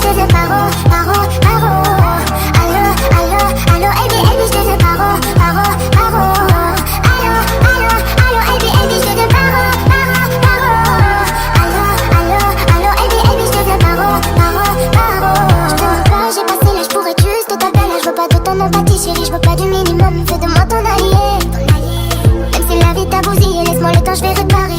te fais paro, paro, paro. Allo, allo, allo, Ebi, Ebi, je te fais paro, paro, paro. Allo, allo, allo, Ebi, Ebi, je te fais paro, paro, paro. Allo, allo, allo, Ebi, Ebi, je te fais paro, paro, paro. Je te veux pas, j'ai passé l'âge pour être juste t'appeler. Je veux pas de ton empathie, chérie, je veux pas du minimum. Fais de moi ton allié. Même si la vie t'a bousillé, laisse-moi le temps, je vais réparer.